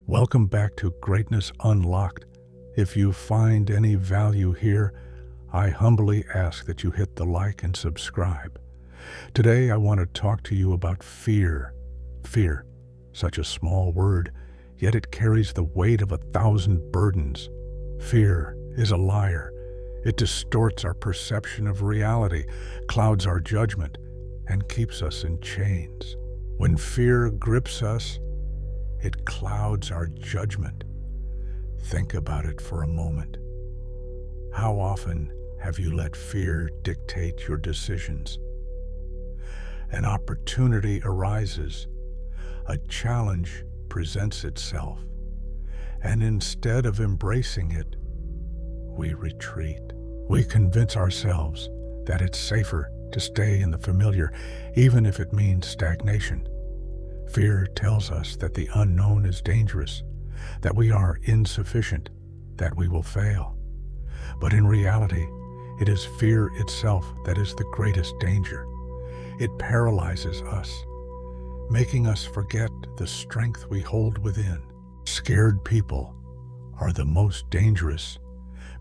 Welcome back to Greatness Unlocked. If you find any value here, I humbly ask that you hit the like and subscribe. Today I want to talk to you about fear. Fear, such a small word, yet it carries the weight of 1,000 burdens. Fear is a liar. It distorts our perception of reality, clouds our judgment, and keeps us in chains. When fear grips us, it clouds our judgment. Think about it for a moment. How often have you let fear dictate your decisions? An opportunity arises, a challenge presents itself, and instead of embracing it, we retreat. We convince ourselves that it's safer to stay in the familiar, even if it means stagnation. Fear tells us that the unknown is dangerous, that we are insufficient, that we will fail. But in reality, it is fear itself that is the greatest danger. It paralyzes us, making us forget the strength we hold within. Scared people are the most dangerous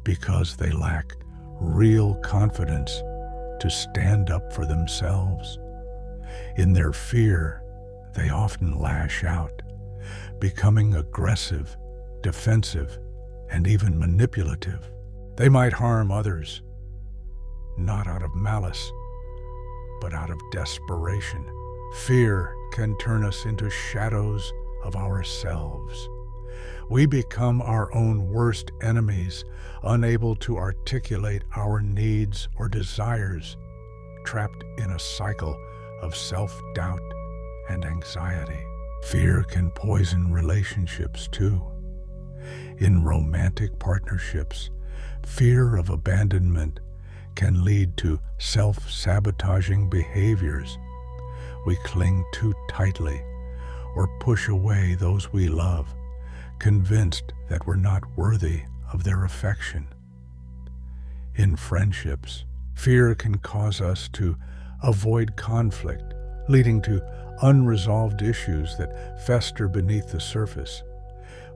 because they lack real confidence to stand up for themselves. In their fear, they often lash out, becoming aggressive, defensive, and even manipulative. They might harm others, not out of malice, but out of desperation. Fear can turn us into shadows of ourselves. We become our own worst enemies, unable to articulate our needs or desires, trapped in a cycle of self-doubt and anxiety. Fear can poison relationships too. In romantic partnerships, fear of abandonment can lead to self-sabotaging behaviors. We cling too tightly or push away those we love, convinced that we're not worthy of their affection. In friendships, fear can cause us to avoid conflict, leading to unresolved issues that fester beneath the surface.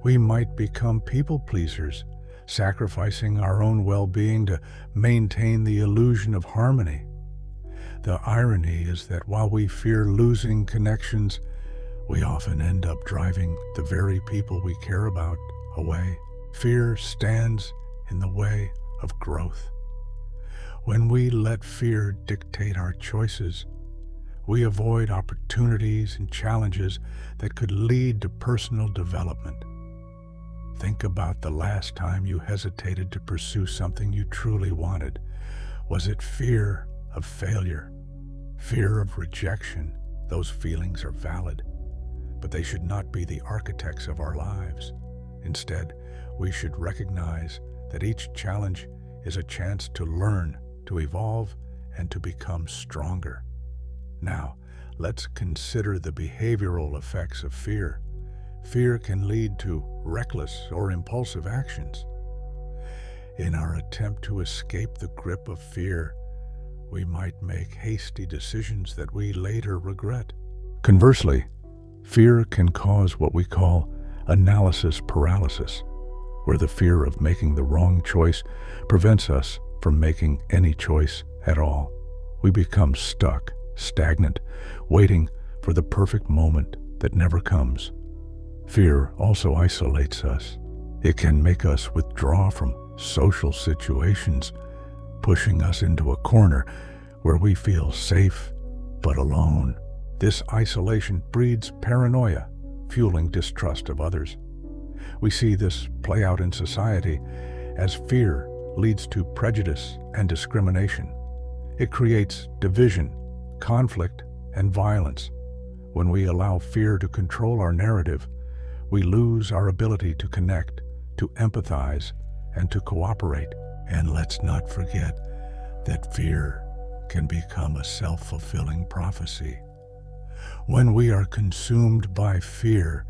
We might become people pleasers, sacrificing our own well-being to maintain the illusion of harmony. The irony is that while we fear losing connections, we often end up driving the very people we care about away. Fear stands in the way of growth. When we let fear dictate our choices, we avoid opportunities and challenges that could lead to personal development. Think about the last time you hesitated to pursue something you truly wanted. Was it fear of failure? Fear of rejection? Those feelings are valid, but they should not be the architects of our lives. Instead, we should recognize that each challenge is a chance to learn, to evolve, and to become stronger. Now, let's consider the behavioral effects of fear. Fear can lead to reckless or impulsive actions. In our attempt to escape the grip of fear, we might make hasty decisions that we later regret. Conversely, fear can cause what we call analysis paralysis, where the fear of making the wrong choice prevents us from making any choice at all. We become stuck, stagnant, waiting for the perfect moment that never comes. Fear also isolates us. It can make us withdraw from social situations, pushing us into a corner where we feel safe but alone. This isolation breeds paranoia, fueling distrust of others. We see this play out in society as fear leads to prejudice and discrimination. It creates division, conflict, and violence. When we allow fear to control our narrative, we lose our ability to connect, to empathize, and to cooperate. And let's not forget that fear can become a self-fulfilling prophecy. When we are consumed by fear,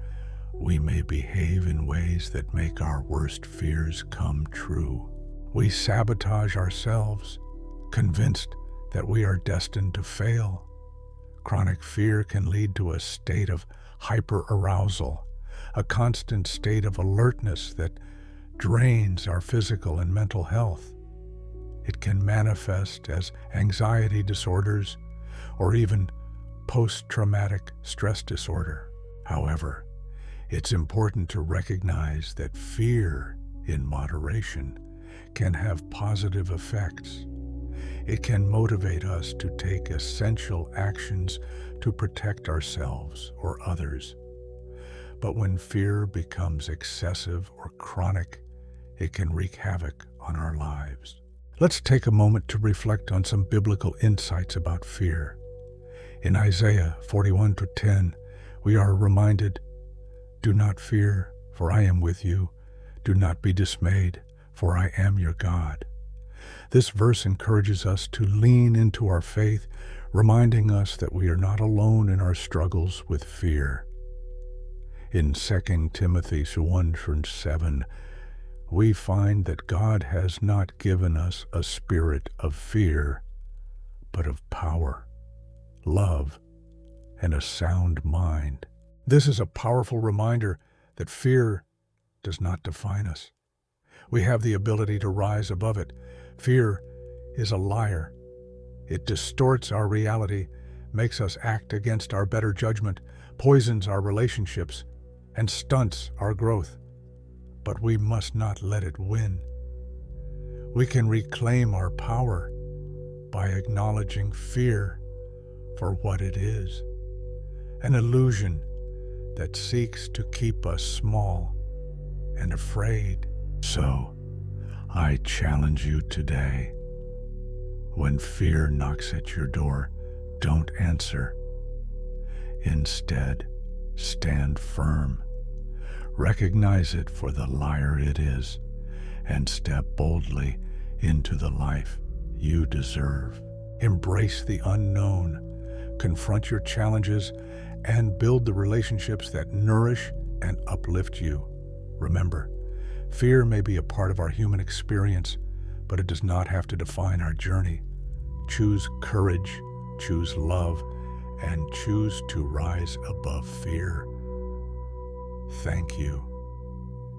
we may behave in ways that make our worst fears come true. We sabotage ourselves, convinced that we are destined to fail. Chronic fear can lead to a state of hyperarousal, a constant state of alertness that drains our physical and mental health. It can manifest as anxiety disorders or even post-traumatic stress disorder. However, it's important to recognize that fear in moderation can have positive effects. It can motivate us to take essential actions to protect ourselves or others. But when fear becomes excessive or chronic, it can wreak havoc on our lives. Let's take a moment to reflect on some biblical insights about fear. In Isaiah 41:10, we are reminded, "Do not fear, for I am with you. Do not be dismayed, for I am your God." This verse encourages us to lean into our faith, reminding us that we are not alone in our struggles with fear. In 2 Timothy 1:7, we find that God has not given us a spirit of fear, but of power, love, and a sound mind. This is a powerful reminder that fear does not define us. We have the ability to rise above it. Fear is a liar. It distorts our reality, makes us act against our better judgment, poisons our relationships, and stunts our growth. But we must not let it win. We can reclaim our power by acknowledging fear for what it is, an illusion that seeks to keep us small and afraid. So, I challenge you today. When fear knocks at your door, don't answer. Instead, stand firm. Recognize it for the liar it is, and step boldly into the life you deserve. Embrace the unknown, confront your challenges, and build the relationships that nourish and uplift you. Remember, fear may be a part of our human experience, but it does not have to define our journey. Choose courage, choose love, and choose to rise above fear. Thank you.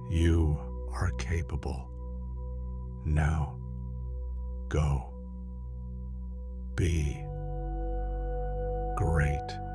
You are capable. Now, go. Be great.